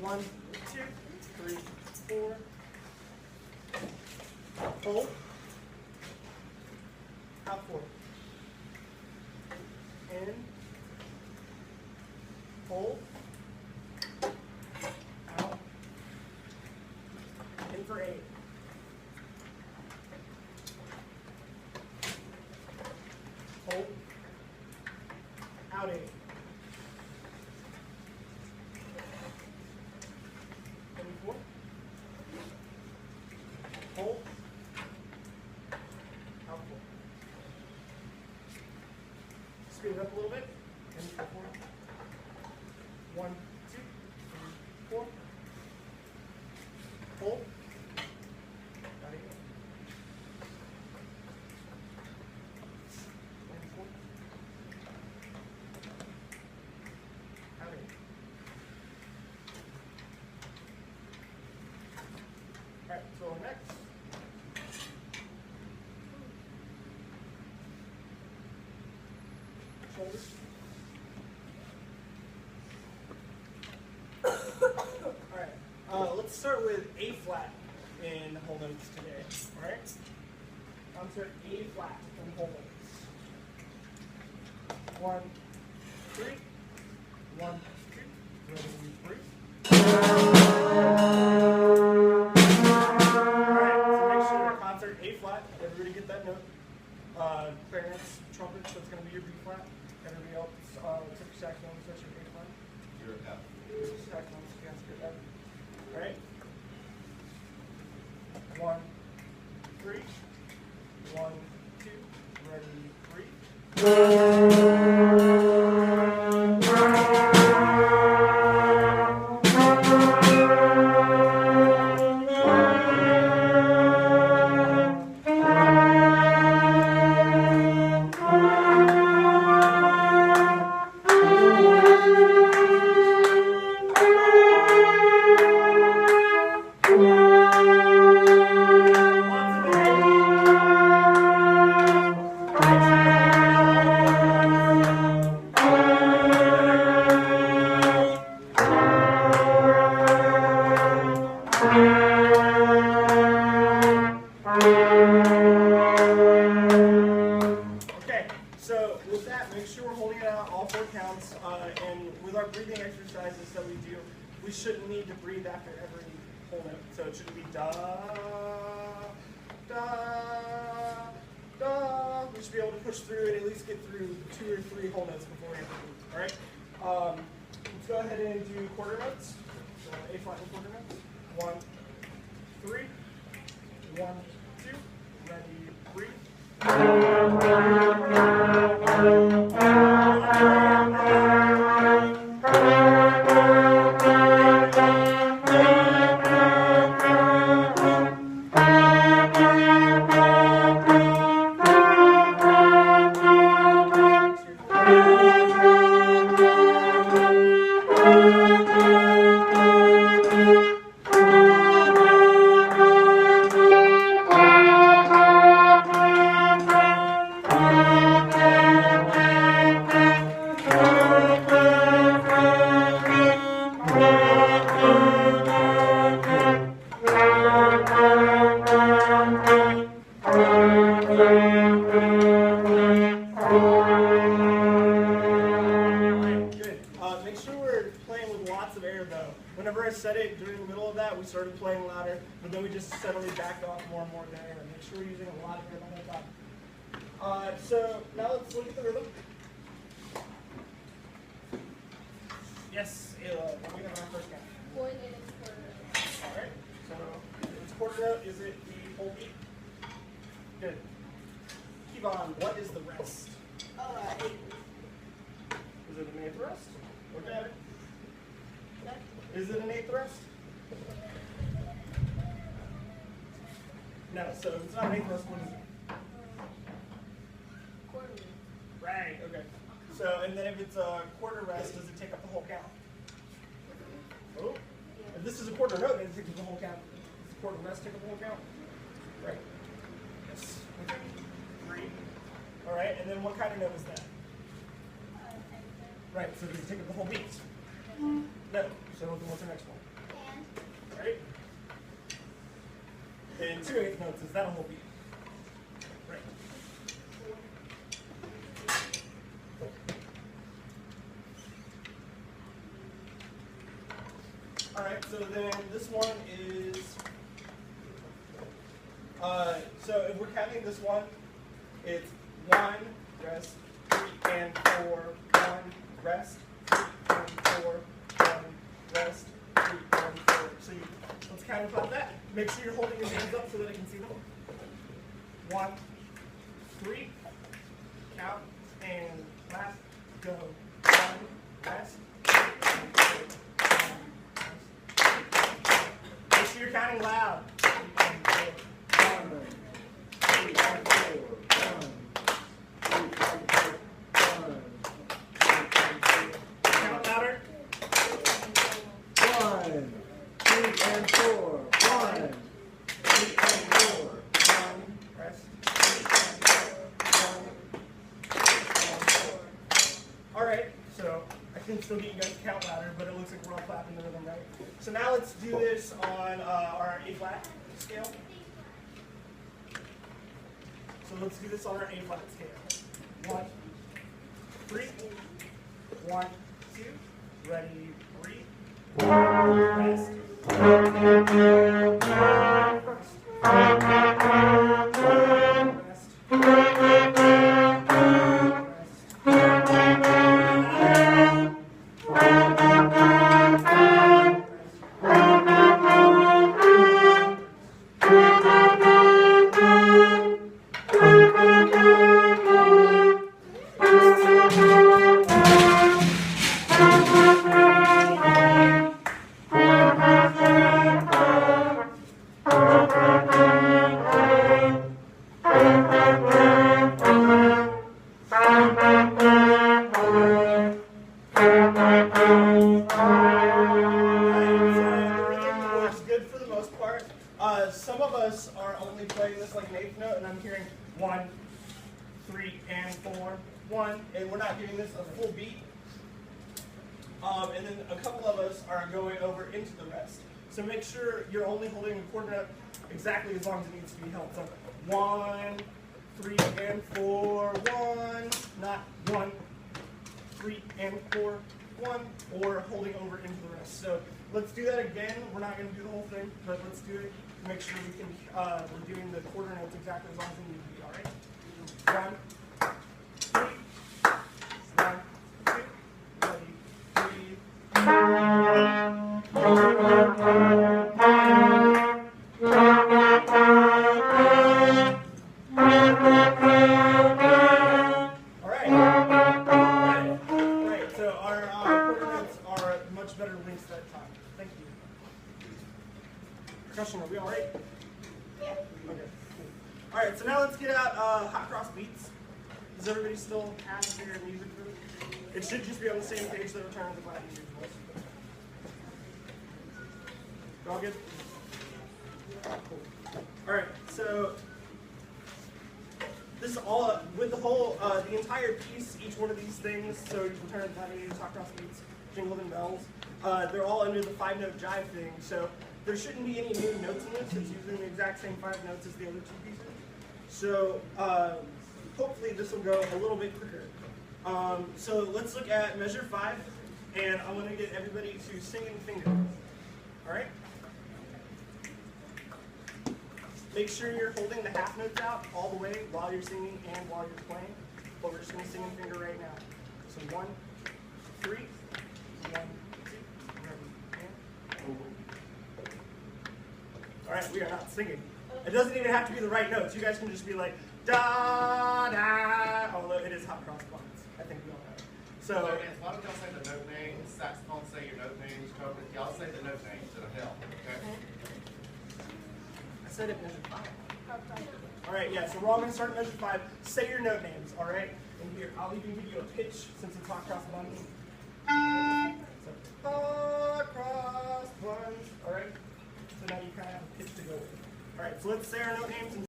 1, 2, 3, 4. Hold. Out 4. In. Hold. Out. In for 8. Hold. Out 8. In 4. Hold. Out 4. Speed it up a little bit. In for 4. 1, 2, 3, 4. Hold. Out 8. In 4. Out 8. Alright, so next. Shoulders. Alright, let's start with A flat in whole notes today. Alright? Concert A flat in whole notes. 1, 3. 1, 2. Ready, 3. Alright, so make sure concert A flat. Everybody get that note. Clarinets, trumpets, that's going to be your B flat. Everybody else, except for saxophones, that's your A flat. You're F. Saxophones, you guys get that. Alright? 1, 3. 1, 2. Ready, 3. Okay, so with that, make sure we're holding it out all 4 counts. And with our breathing exercises that we do, we shouldn't need to breathe after every whole note. So it shouldn't be da, da, da. We should be able to push through and at least get through 2 or 3 whole notes before we have to breathe. All right? Let's go ahead and do quarter notes. So A flat and quarter notes. 1, 3. 1, 2. Ready, 3. Make sure we're playing with lots of air though. Whenever I said it during the middle of that, we started playing louder, but then we just suddenly backed off more and more there. Make sure we're using a lot of air the whole time. So now let's look at the rhythm. Yes, Ayla, we have our first count. Coordinated quarter note. Alright, so it's quarter note, is it the whole beat? Good. Kevon, what is the rest? 8. Is it an eighth rest? Look at it. Left. Is it an eighth rest? No, so if it's not an eighth rest, what is it? Quarter. Right, okay. So, and then if it's a quarter rest, does it take up the whole count? Oh, if this is a quarter note, then it takes up the whole count. Does the quarter rest take up the whole count? Right. Yes. Okay. 3. All right, and then what kind of note is that? Right, so does it take up the whole beat? No. So what's the next one? and 2/8 notes is that whole beat. Right. All right, so then this one is, so if we're counting this one, it's 1, rest, 3 and 4, 1, rest, 3 and 4, 1, rest, 3 and 4. So let's count it like that. Make sure you're holding your hands up so that I can see them. 1, 3, count, and last, go. 1, rest, 3 and 4, 1, rest. Make sure you're counting loud. 3 and 4, 1, 3 and 4, 1. Count louder. 1, 3 and 4, 1, 3 and 4, 1, rest. 3 and 4, 1. All right, so I can still get you guys to count louder, but it looks like we're all clapping the rhythm, right? So now let's do this on our A flat scale. So let's do this on our A flat scale. 1, 3, 1, 2, ready, 3, rest. Some of us are only playing this like an eighth note, and I'm hearing 1, 3 and 4, 1, and we're not giving this a full beat. And then a couple of us are going over into the rest. So make sure you're only holding the quarter note exactly as long as it needs to be held. So 1, 3 and 4, 1, not 1, 3 and 4, 1, or holding over into the rest. So let's do that again. We're not going to do the whole thing, but let's do it. Make sure we can, we're doing the quarter notes exactly as long as we need to be, all right? 1, 3, 1, 2, ready, 3. All right. Right. So our quarter notes are much better lengths that time. Thank you. Percussion, are we all right? Yeah. Okay. All right, so now let's get out hot cross beats. Does everybody still have their music group? It should just be on the same page that Return of the Gladiators was. You all good? Cool. All right, so this is all with the whole, the entire piece. Each one of these things. So Return of the Gladiators, hot cross beats, Jingle and Bells. They're all under the 5-note jive thing. So there shouldn't be any new notes in this. It's using the exact same 5 notes as the other 2 pieces. So hopefully this will go a little bit quicker. So let's look at measure 5, and I want to get everybody to sing and finger. All right? Make sure you're holding the half notes out all the way while you're singing and while you're playing. But we're just going to sing and finger right now. So 1, 3, 1, 2, ready, and all right, we are not singing. It doesn't even have to be the right notes. You guys can just be like, da, da, although it is hot cross buns. I think we all know. So, why don't y'all say the note names? Saxophone, say your note names. Trumpet, y'all say the note names. It'll help. Okay? I said it measure 5. All right, yeah, so we're all going to start at measure 5. Say your note names, all right? And here, I'll even give you a pitch since it's hot cross buns. So, hot cross buns, all right? So now you kind of have a pitch to go with. All right, so let's say our note names and